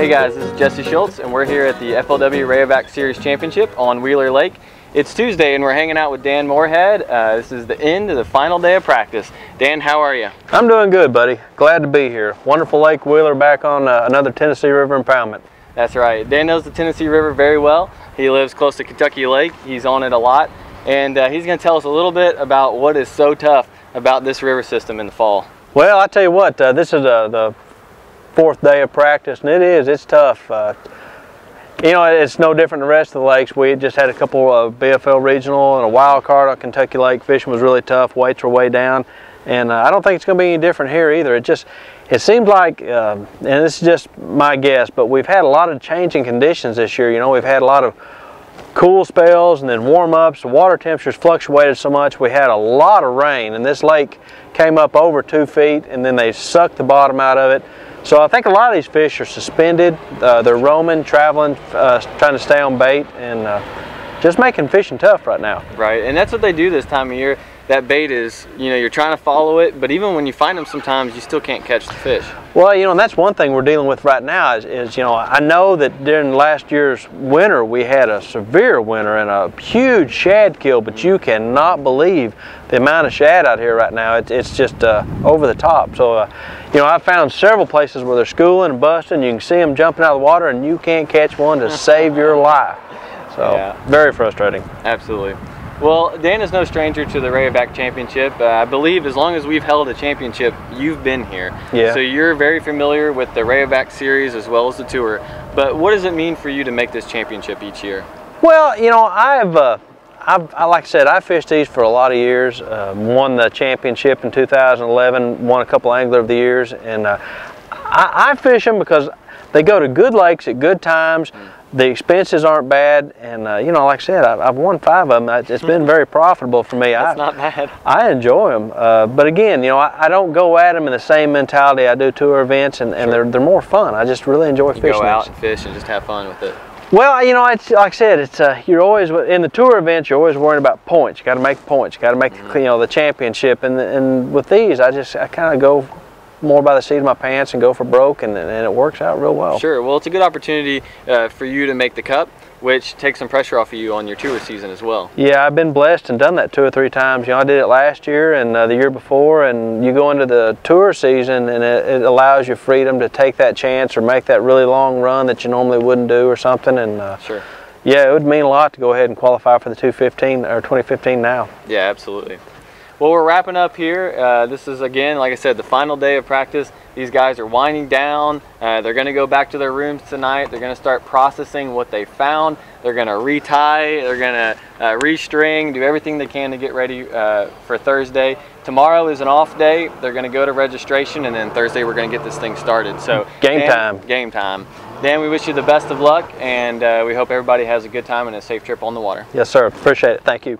Hey guys, this is Jesse Schultz and we're here at the FLW Rayovac Series Championship on Wheeler Lake. It's Tuesday and we're hanging out with Dan Morehead. This is the end of the final day of practice. Dan, how are you? I'm doing good, buddy. Glad to be here. Wonderful Lake Wheeler, back on another Tennessee River impoundment. That's right. Dan knows the Tennessee River very well. He lives close to Kentucky Lake. He's on it a lot. And he's going to tell us a little bit about what is so tough about this river system in the fall. Well, I tell you what, this is the fourth day of practice, and it's tough. You know, it's no different than the rest of the lakes. We just had a couple of BFL regional and a wild card on Kentucky Lake. Fishing was really tough. Weights were way down, and I don't think it's going to be any different here either. It seems like, and this is just my guess, but we've had a lot of changing conditions this year. You know, we've had a lot of cool spells and then warm-ups. The water temperatures fluctuated so much. We had a lot of rain, and this lake came up over 2 feet, and then they sucked the bottom out of it. So I think a lot of these fish are suspended. They're roaming, traveling, trying to stay on bait, and just making fishing tough right now. Right, and that's what they do this time of year. That bait is, you know, you're trying to follow it, but even when you find them sometimes, you still can't catch the fish. Well, you know, and that's one thing we're dealing with right now is, you know, I know that during last year's winter, we had a severe winter and a huge shad kill, but you cannot believe the amount of shad out here right now. It's just over the top. So, you know, I've found several places where they're schooling and busting. You can see them jumping out of the water, and you can't catch one to save your life. So, yeah. Very frustrating. Absolutely. Well, Dan is no stranger to the Rayovac Championship. I believe as long as we've held a championship, you've been here. Yeah. So you're very familiar with the Rayovac Series as well as the Tour. But what does it mean for you to make this championship each year? Well, you know, like I said, I fished these for a lot of years. Won the championship in 2011, won a couple Angler of the Years, and I fish them because they go to good lakes at good times. The expenses aren't bad, and you know, like I said, I've won 5 of them. It's been very profitable for me. That's not bad. I enjoy them, but again, you know, I don't go at them in the same mentality I do tour events, and Sure. they're more fun. I just really enjoy fishing. Go out and fish and just have fun with it. Well, you know, it's like I said, it's you're always in the tour events. You're always worrying about points. You got to make points. You got to make you know, the championship. And with these, I kind of go more by the seat of my pants and go for broke, and it works out real well. Sure. Well, it's a good opportunity for you to make the Cup, which takes some pressure off of you on your tour season as well. Yeah, I've been blessed and done that 2 or 3 times. You know, I did it last year and the year before, and you go into the tour season and it allows you freedom to take that chance or make that really long run that you normally wouldn't do or something. And sure. Yeah, it would mean a lot to go ahead and qualify for the 215 or 2015 now. Yeah, absolutely. Well, we're wrapping up here. This is, again, like I said, the final day of practice. These guys are winding down. They're going to go back to their rooms tonight. They're going to start processing what they found. They're going to retie. They're going to restring, do everything they can to get ready for Thursday. Tomorrow is an off day. They're going to go to registration, and then Thursday we're going to get this thing started. So game time. Game time. Dan, we wish you the best of luck, and we hope everybody has a good time and a safe trip on the water. Yes, sir. Appreciate it. Thank you.